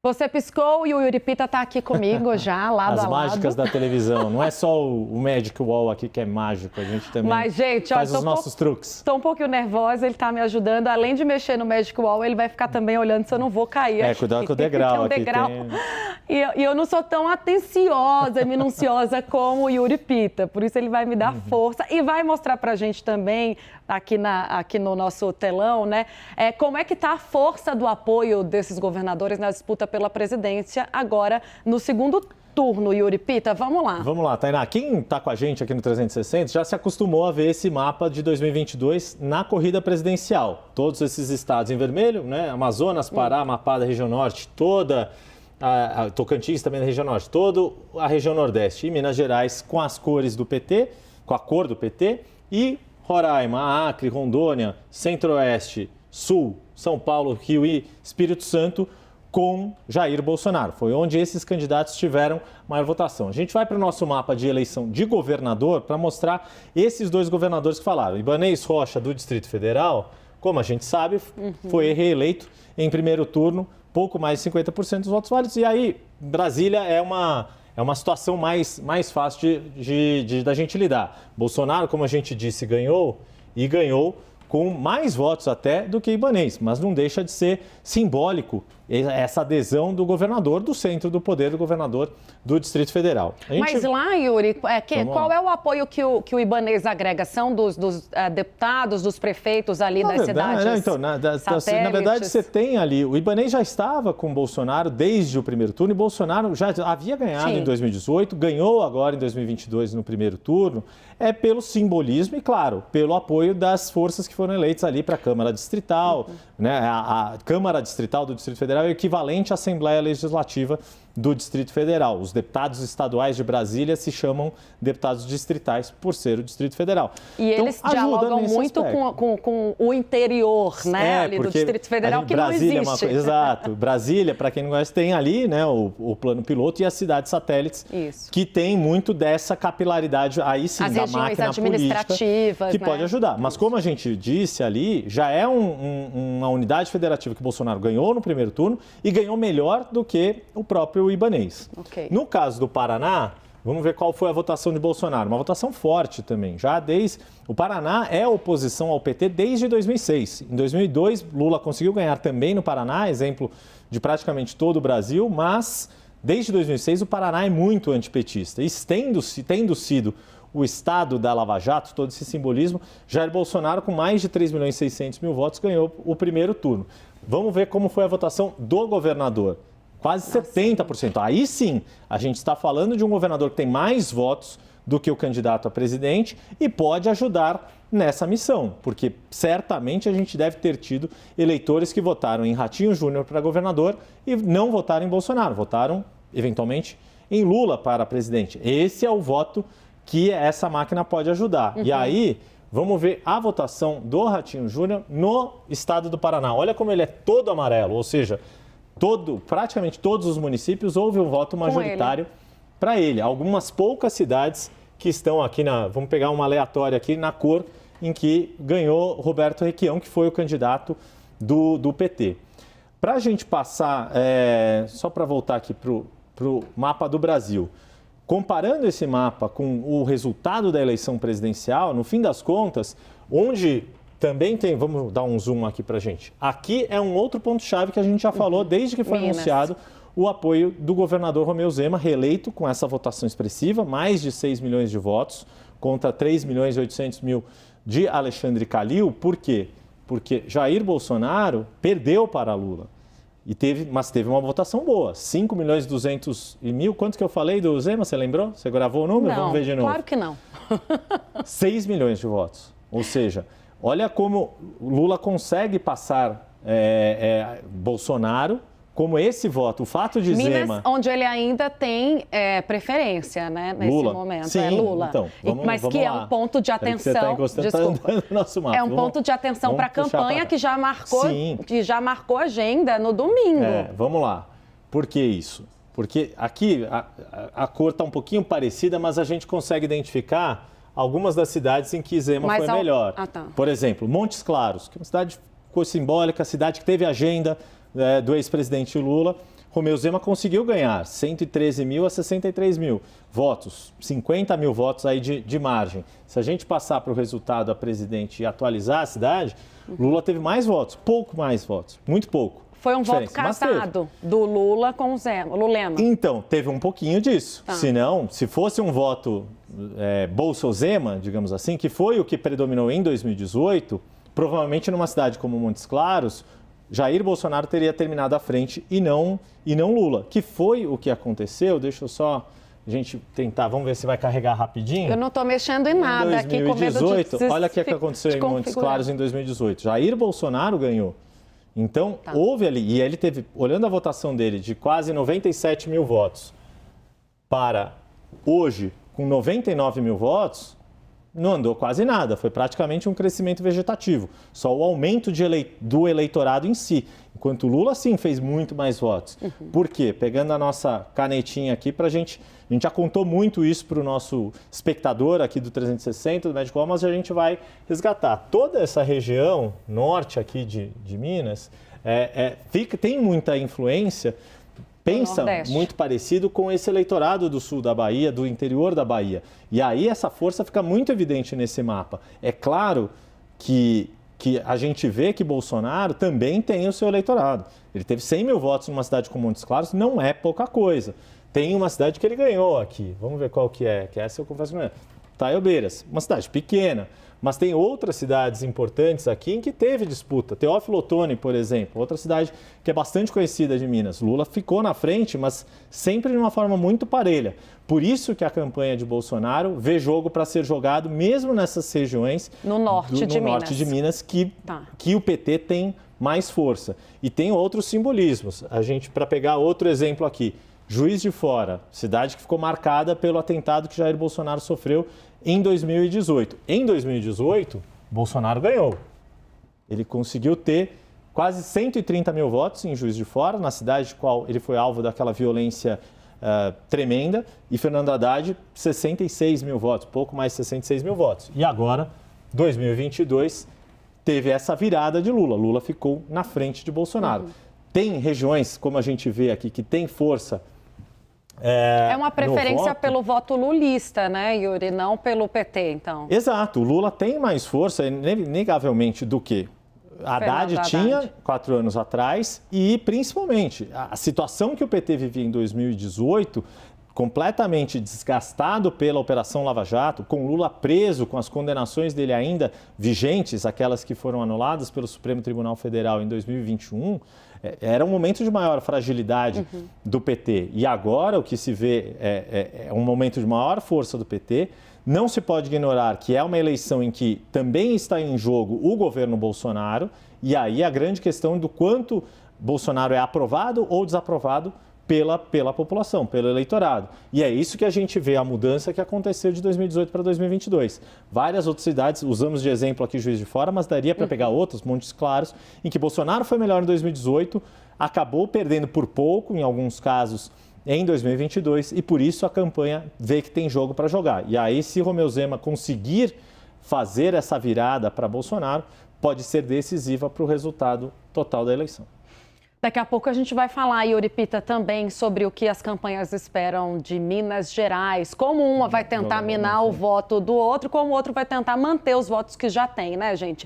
Você piscou e o Yuri Pita está aqui comigo já, lado a lado. As mágicas da televisão. Não é só o Magic Wall aqui que é mágico, a gente também faz os nossos truques. Estou um pouquinho nervosa, ele está me ajudando. Além de mexer no Magic Wall, ele vai ficar também olhando se eu não vou cair. Cuidado com o degrau. Um degrau. E eu não sou tão atenciosa, minuciosa como o Yuri Pita. Por isso ele vai me dar força e vai mostrar para a gente também, aqui no nosso telão, né, como é que está a força do apoio desses governadores na disputa pela presidência agora no segundo turno, Yuri Pita. Vamos lá. Vamos lá, Tainá. Quem está com a gente aqui no 360 já se acostumou a ver esse mapa de 2022 na corrida presidencial. Todos esses estados em vermelho, né? Amazonas, Pará, Amapá da região norte, toda a Tocantins também da região norte, toda a região nordeste e Minas Gerais com as cores do PT, com a cor do PT, e Roraima, Acre, Rondônia, Centro-Oeste, Sul, São Paulo, Rio e Espírito Santo com Jair Bolsonaro. Foi onde esses candidatos tiveram maior votação. A gente vai para o nosso mapa de eleição de governador para mostrar esses dois governadores que falaram. Ibanez Rocha, do Distrito Federal, como a gente sabe, foi reeleito em primeiro turno, pouco mais de 50% dos votos válidos. E aí, Brasília é uma situação mais fácil da gente lidar. Bolsonaro, como a gente disse, ganhou com mais votos até do que Ibanez, mas não deixa de ser simbólico essa adesão do governador, do centro do poder do governador do Distrito Federal. Mas lá, Yuri, qual é o apoio que o Ibanez agrega? São dos deputados, dos prefeitos ali das cidades na verdade, você tem ali, o Ibanez já estava com o Bolsonaro desde o primeiro turno e Bolsonaro já havia ganhado em 2018, ganhou agora em 2022 no primeiro turno, pelo simbolismo e, claro, pelo apoio das forças que foram eleitas ali para a Câmara Distrital, né? A Câmara Distrital do Distrito Federal é o equivalente à Assembleia Legislativa do Distrito Federal. Os deputados estaduais de Brasília se chamam deputados distritais por ser o Distrito Federal. E então, eles dialogam muito com o interior, né, ali do Distrito Federal, que Brasília não existe. Exato. Brasília, para quem não conhece, tem ali, né, o plano piloto e as cidades satélites, que tem muito dessa capilaridade, aí sim, da máquina política, que pode ajudar. Mas como a gente disse ali, já é uma unidade federativa que Bolsonaro ganhou no primeiro turno e ganhou melhor do que o próprio Ibanez. No caso do Paraná, vamos ver qual foi a votação de Bolsonaro. Uma votação forte também. O Paraná é oposição ao PT desde 2006. Em 2002, Lula conseguiu ganhar também no Paraná, exemplo de praticamente todo o Brasil, mas desde 2006 o Paraná é muito antipetista. E tendo sido o estado da Lava Jato, todo esse simbolismo, Jair Bolsonaro, com mais de 3.600.000 votos, ganhou o primeiro turno. Vamos ver como foi a votação do governador. Quase 70%. Aí sim, a gente está falando de um governador que tem mais votos do que o candidato a presidente e pode ajudar nessa missão, porque certamente a gente deve ter tido eleitores que votaram em Ratinho Júnior para governador e não votaram em Bolsonaro, votaram, eventualmente, em Lula para presidente. Esse é o voto que essa máquina pode ajudar. E aí, vamos ver a votação do Ratinho Júnior no estado do Paraná. Olha como ele é todo amarelo, ou seja, praticamente todos os municípios houve um voto majoritário para ele. Algumas poucas cidades que estão aqui vamos pegar uma aleatória aqui na cor em que ganhou Roberto Requião, que foi o candidato do PT. Para a gente passar, só para voltar aqui para o mapa do Brasil, comparando esse mapa com o resultado da eleição presidencial, no fim das contas, onde também tem, vamos dar um zoom aqui para a gente. Aqui é um outro ponto-chave que a gente já falou desde que foi anunciado o apoio do governador Romeu Zema, reeleito com essa votação expressiva, mais de 6 milhões de votos contra 3.800.000 de Alexandre Calil. Por quê? Porque Jair Bolsonaro perdeu para Lula. Mas teve uma votação boa, 5.200.000. Quanto que eu falei do Zema? Você lembrou? Você gravou o número? Não, vamos ver de novo. Claro que não. 6 milhões de votos. Ou seja, olha como Lula consegue passar Bolsonaro, como esse voto, o fato de Minas, Zema... onde ele ainda tem preferência, né, nesse momento. Sim, Lula. Então, mas que é um ponto de atenção... Nosso mapa. É um ponto de atenção para a campanha que já marcou agenda no domingo. Vamos lá. Por que isso? Porque aqui a cor está um pouquinho parecida, mas a gente consegue identificar algumas das cidades em que Zema foi melhor. Por exemplo, Montes Claros, que é uma cidade simbólica, cidade que teve agenda do ex-presidente Lula. Romeu Zema conseguiu ganhar 113 mil a 63 mil votos, 50 mil votos aí de margem. Se a gente passar para o resultado a presidente e atualizar a cidade, Lula teve mais votos, pouco mais votos, muito pouco. Foi um voto casado do Lula com o Lulema. Então, teve um pouquinho disso. Senão, se fosse um voto Bolsozema, digamos assim, que foi o que predominou em 2018, provavelmente numa cidade como Montes Claros, Jair Bolsonaro teria terminado à frente e não Lula, que foi o que aconteceu. Deixa eu só a gente tentar, vamos ver se vai carregar rapidinho. Eu não estou mexendo em nada aqui com medo de... Olha o que aconteceu em Montes Claros em 2018. Jair Bolsonaro ganhou. Então, houve ali, e ele teve, olhando a votação dele, de quase 97 mil votos para hoje, com 99 mil votos, não andou quase nada, foi praticamente um crescimento vegetativo, só o aumento do eleitorado em si, enquanto Lula, sim, fez muito mais votos. Por quê? Pegando a nossa canetinha aqui, a gente já contou muito isso para o nosso espectador aqui do 360, do Médico, mas a gente vai resgatar. Toda essa região norte aqui de Minas tem muita influência, pensa muito parecido com esse eleitorado do sul da Bahia, do interior da Bahia. E aí essa força fica muito evidente nesse mapa. É claro que a gente vê que Bolsonaro também tem o seu eleitorado. Ele teve 100 mil votos numa cidade como Montes Claros, não é pouca coisa. Tem uma cidade que ele ganhou aqui, vamos ver qual que essa eu confesso que não é. Taiobeiras, uma cidade pequena, mas tem outras cidades importantes aqui em que teve disputa. Teófilo Otoni, por exemplo, outra cidade que é bastante conhecida de Minas. Lula ficou na frente, mas sempre de uma forma muito parelha. Por isso que a campanha de Bolsonaro vê jogo para ser jogado, mesmo nessas regiões no norte de Minas, que o PT tem mais força. E tem outros simbolismos. Para pegar outro exemplo aqui, Juiz de Fora, cidade que ficou marcada pelo atentado que Jair Bolsonaro sofreu em 2018. Em 2018, Bolsonaro ganhou. Ele conseguiu ter quase 130 mil votos em Juiz de Fora, na cidade de qual ele foi alvo daquela violência tremenda, e Fernando Haddad, 66 mil votos, pouco mais de 66 mil votos. E agora, 2022, teve essa virada de Lula. Lula ficou na frente de Bolsonaro. Tem regiões, como a gente vê aqui, que tem força. É uma preferência pelo voto lulista, né, Yuri? Não pelo PT, então. Exato. O Lula tem mais força, inegavelmente, do que Haddad tinha 4 anos atrás. E, principalmente, a situação que o PT vivia em 2018, completamente desgastado pela Operação Lava Jato, com Lula preso, com as condenações dele ainda vigentes, aquelas que foram anuladas pelo Supremo Tribunal Federal em 2021, era um momento de maior fragilidade do PT. E agora o que se vê é um momento de maior força do PT. Não se pode ignorar que é uma eleição em que também está em jogo o governo Bolsonaro, e aí a grande questão do quanto Bolsonaro é aprovado ou desaprovado pela população, pelo eleitorado. E é isso que a gente vê, a mudança que aconteceu de 2018 para 2022. Várias outras cidades, usamos de exemplo aqui Juiz de Fora, mas daria para pegar outros, Montes Claros, em que Bolsonaro foi melhor em 2018, acabou perdendo por pouco, em alguns casos, em 2022, e por isso a campanha vê que tem jogo para jogar. E aí, se Romeu Zema conseguir fazer essa virada para Bolsonaro, pode ser decisiva para o resultado total da eleição. Daqui a pouco a gente vai falar, Yuri Pita, também sobre o que as campanhas esperam de Minas Gerais. Como uma vai tentar minar o voto do outro, como o outro vai tentar manter os votos que já tem, né, gente?